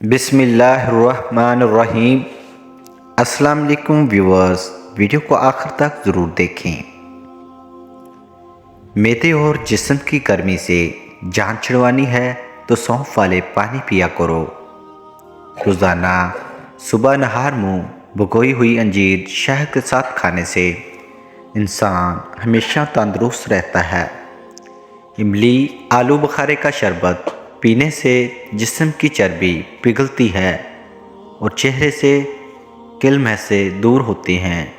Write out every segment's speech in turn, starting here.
बिस्मिल्लाहिर्रहमानिर्रहीम। अस्सलाम वालेकुम व्यूअर्स, वीडियो को आखिर तक ज़रूर देखें। मैदे और जिस्म की गर्मी से जान छुड़वानी है तो सौंफ वाले पानी पिया करो। रोज़ाना सुबह नहार मुँह भिगोई हुई अंजीर शहद के साथ खाने से इंसान हमेशा तंदुरुस्त रहता है। इमली आलू बुखारे का शरबत पीने से जिस्म की चर्बी पिघलती है और चेहरे से किल से दूर होते हैं।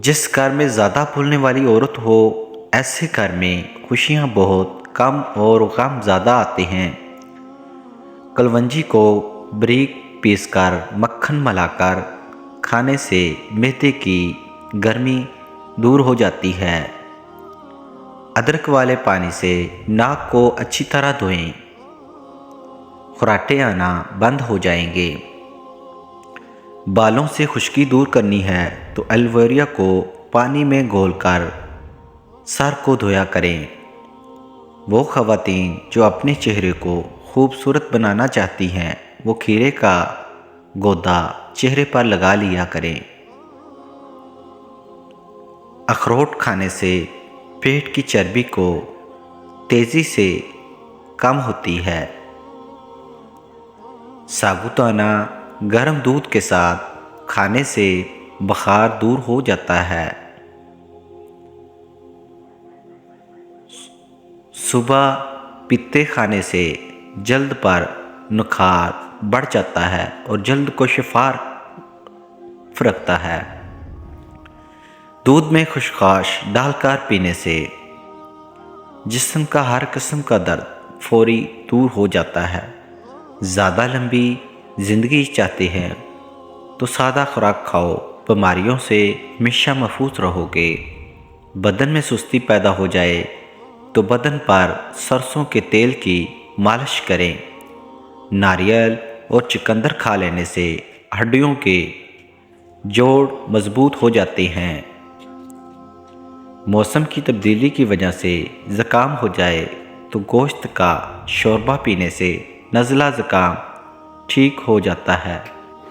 जिस घर में ज़्यादा बोलने वाली औरत हो, ऐसे घर में खुशियाँ बहुत कम और गम ज़्यादा आते हैं। कलवंजी को बारीक पीसकर मक्खन मिलाकर खाने से मैदे की गर्मी दूर हो जाती है। अदरक वाले पानी से नाक को अच्छी तरह धोएं, खराटे आना बंद हो जाएंगे। बालों से खुश्की दूर करनी है तो एलोवेरा को पानी में घोलकर सर को धोया करें। वो ख़वातीन जो अपने चेहरे को खूबसूरत बनाना चाहती हैं, वो खीरे का गोदा चेहरे पर लगा लिया करें। अखरोट खाने से पेट की चर्बी को तेज़ी से कम होती है। साबूदाना गर्म दूध के साथ खाने से बुखार दूर हो जाता है। सुबह पित्ते खाने से जल्द पर नुखार बढ़ जाता है और जल्द को शिफार रखता है। दूध में खुशखाश डालकर पीने से जिस्म का हर किस्म का दर्द फौरी दूर हो जाता है। ज़्यादा लंबी ज़िंदगी चाहते हैं तो सादा खुराक खाओ, बीमारियों से हमेशा महफूज रहोगे। बदन में सुस्ती पैदा हो जाए तो बदन पर सरसों के तेल की मालिश करें। नारियल और चुकंदर खा लेने से हड्डियों के जोड़ मजबूत हो जाते हैं। मौसम की तब्दीली की वजह से ज़ुकाम हो जाए तो गोश्त का शोरबा पीने से नज़ला ज़ुकाम ठीक हो जाता है।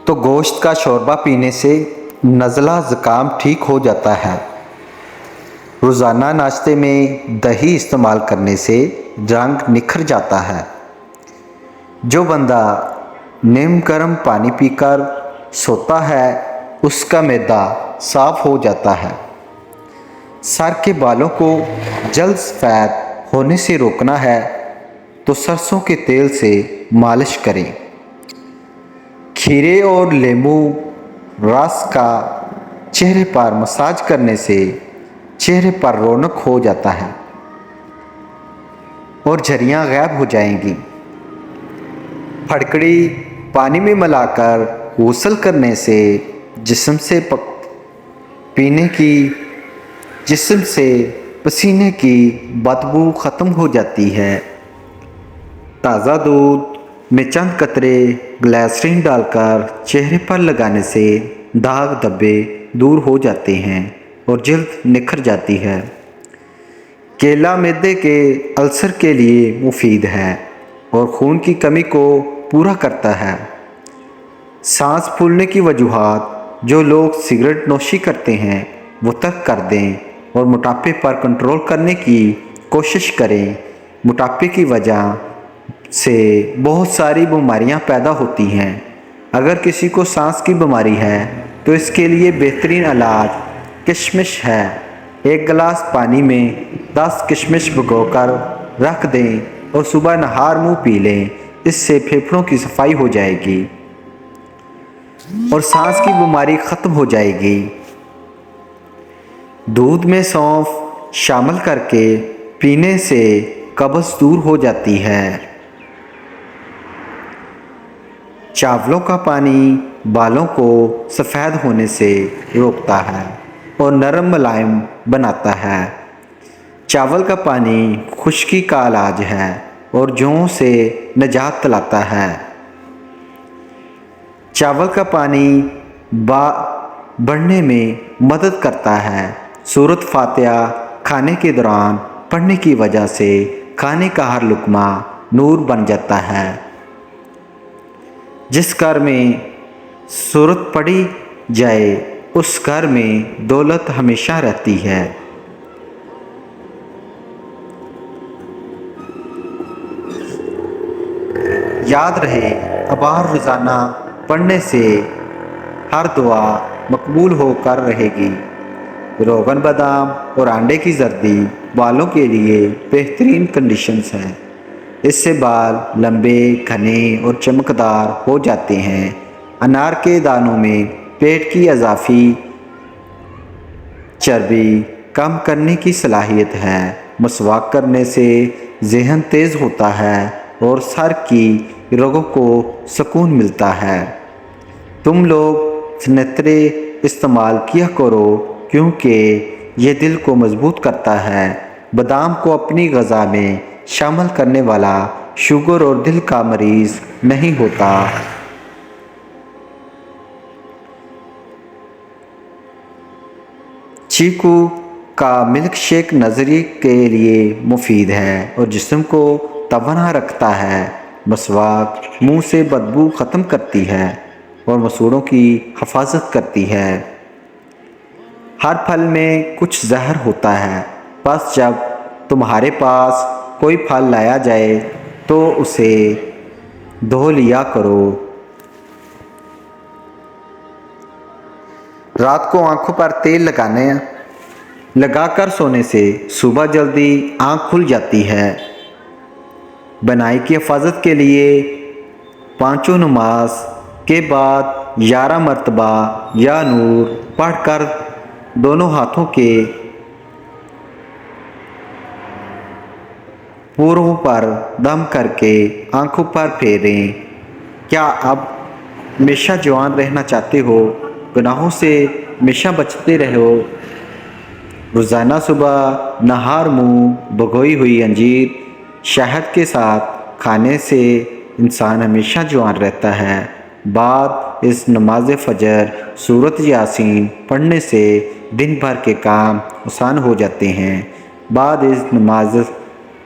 गोश्त का शोरबा पीने से नज़ला ज़ुकाम ठीक हो जाता है। रोज़ाना नाश्ते में दही इस्तेमाल करने से रंग निखर जाता है। जो बंदा नीम गर्म पानी पीकर सोता है, उसका मैदा साफ हो जाता है। सर के बालों को जल्द सफ़ेद होने से रोकना है तो सरसों के तेल से मालिश करें। खीरे और नींबू रस का चेहरे पर मसाज करने से चेहरे पर रौनक हो जाता है और झुर्रियाँ गायब हो जाएंगी। फटकड़ी पानी में मिलाकर गुस्ल करने से जिस्म से पसीने की बदबू ख़त्म हो जाती है। ताज़ा दूध में चंद कतरे ग्लिसरीन डालकर चेहरे पर लगाने से दाग धब्बे दूर हो जाते हैं और जल्द निखर जाती है। केला मैदे के अल्सर के लिए मुफीद है और खून की कमी को पूरा करता है। सांस फूलने की वजूहात जो लोग सिगरेट नोशी करते हैं वो तर्क कर दें और मोटापे पर कंट्रोल करने की कोशिश करें। मोटापे की वजह से बहुत सारी बीमारियां पैदा होती हैं। अगर किसी को सांस की बीमारी है तो इसके लिए बेहतरीन इलाज किशमिश है। एक गिलास पानी में 10 किशमिश भिगोकर रख दें और सुबह नहार मुँह पी लें। इससे फेफड़ों की सफाई हो जाएगी और सांस की बीमारी ख़त्म हो जाएगी। दूध में सौंफ शामिल करके पीने से कब्ज़ दूर हो जाती है। चावलों का पानी बालों को सफ़ेद होने से रोकता है और नरम मुलायम बनाता है। चावल का पानी खुश्की का इलाज है और जौं से निजात दिलाता है। चावल का पानी बढ़ने में मदद करता है। सूरत फातिहा खाने के दौरान पढ़ने की वजह से खाने का हर लुक़मा नूर बन जाता है। जिस घर में सूरत पड़ी जाए उस घर में दौलत हमेशा रहती है। याद रहे, अखबार रोज़ाना पढ़ने से हर दुआ मकबूल होकर रहेगी। रोगन बादाम और अंडे की जर्दी बालों के लिए बेहतरीन कंडीशंस हैं। इससे बाल लंबे, घने और चमकदार हो जाते हैं। अनार के दानों में पेट की इजाफी चर्बी कम करने की सलाहियत है। मसवाक करने से ज़हन तेज़ होता है और सर की रगों को सुकून मिलता है। तुम लोग सनतरे इस्तेमाल किया करो क्योंकि ये दिल को मजबूत करता है। बादाम को अपनी ग़िज़ा में शामिल करने वाला शुगर और दिल का मरीज़ नहीं होता। चीकू का मिल्क शेक नज़रिए के लिए मुफीद है और जिस्म को तवाना रखता है। मसवाक मुंह से बदबू ख़त्म करती है और मसूड़ों की हिफाजत करती है। हर फल में कुछ जहर होता है, बस जब तुम्हारे पास कोई फल लाया जाए तो उसे धो लिया करो। रात को आंखों पर तेल लगाकर सोने से सुबह जल्दी आंख खुल जाती है। बनाई की हिफाजत के लिए पांचों नमाज के बाद 11 मरतबा या नूर पढ़कर दोनों हाथों के पूरों पर दम करके आंखों पर फेरें। क्या आप हमेशा जवान रहना चाहते हो? गुनाहों से हमेशा बचते रहो। रोज़ाना सुबह नहार मुँह भगोई हुई अंजीर शहद के साथ खाने से इंसान हमेशा जवान रहता है। बाद इस नमाज फ़जर सूरत यासीन पढ़ने से दिन भर के काम आसान हो जाते हैं। बाद इस नमाज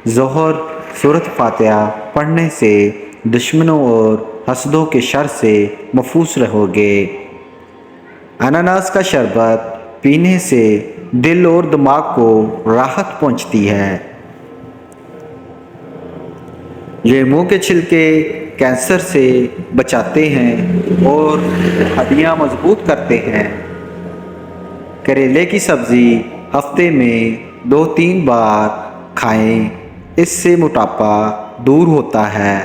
ज़ोहर सूरत फातिहा पढ़ने से दुश्मनों और हसदों के शर से महफूज रहोगे। अनानास का शरबत पीने से दिल और दिमाग को राहत पहुंचती है। लेमू के छिलके कैंसर से बचाते हैं और हड्डियां मजबूत करते हैं। करेले की सब्ज़ी हफ्ते में 2-3 बार खाएं, इससे मोटापा दूर होता है।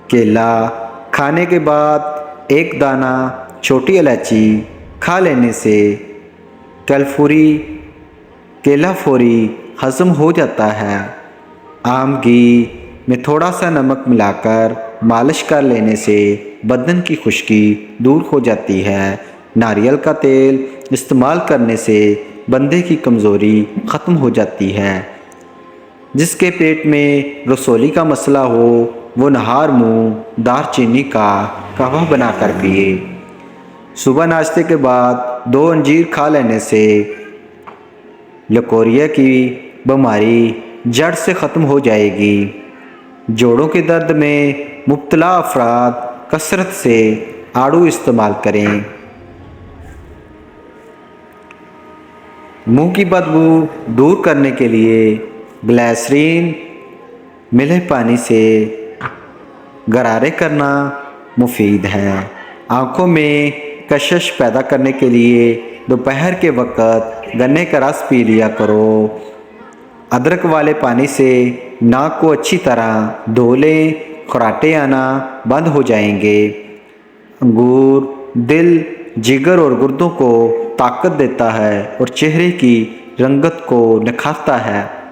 केला खाने के बाद एक दाना छोटी इलायची खा लेने से केला फौरी हज़म हो जाता है। आम घी में थोड़ा सा नमक मिलाकर मालिश कर लेने से बदन की खुश्की दूर हो जाती है। नारियल का तेल इस्तेमाल करने से बंदे की कमज़ोरी ख़त्म हो जाती है। जिसके पेट में रसोली का मसला हो वो नहार मुँह दारचीनी का कहवा बनाकर पिए। सुबह नाश्ते के बाद 2 अंजीर खा लेने से लकोरिया की बीमारी जड़ से ख़त्म हो जाएगी। जोड़ों के दर्द में मुब्तला अफराद कसरत से आड़ू इस्तेमाल करें। मुंह की बदबू दूर करने के लिए ग्लिसरीन मिले पानी से गरारे करना मुफीद है। आँखों में कशिश पैदा करने के लिए दोपहर के वक़्त गन्ने का रस पी लिया करो। अदरक वाले पानी से नाक को अच्छी तरह धो लें, खराटे आना बंद हो जाएंगे। अंगूर दिल, जिगर और गुर्दों को ताकत देता है और चेहरे की रंगत को निखारता है।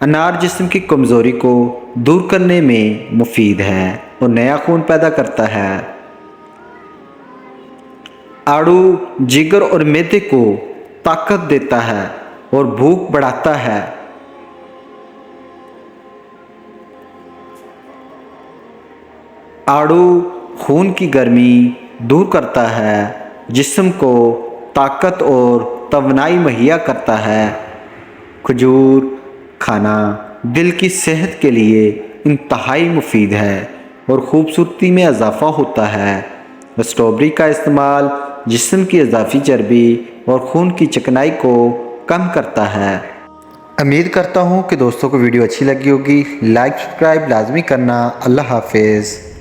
अनार जिस्म की कमज़ोरी को दूर करने में मुफीद है और नया खून पैदा करता है। आड़ू जिगर और मैदे को ताकत देता है और भूख बढ़ाता है। आड़ू खून की गर्मी दूर करता है, जिस्म को ताकत और तवानाई मुहैया करता है। खजूर खाना دل کی صحت کے لیے انتہائی مفید ہے اور خوبصورتی میں اضافہ ہوتا ہے۔ اسٹرابیری کا استعمال جسم کی اضافی چربی اور خون کی چکنائی کو کم کرتا ہے۔ امید کرتا ہوں کہ دوستوں کو ویڈیو اچھی لگی ہوگی۔ لائک سبسکرائب لازمی کرنا۔ اللہ حافظ۔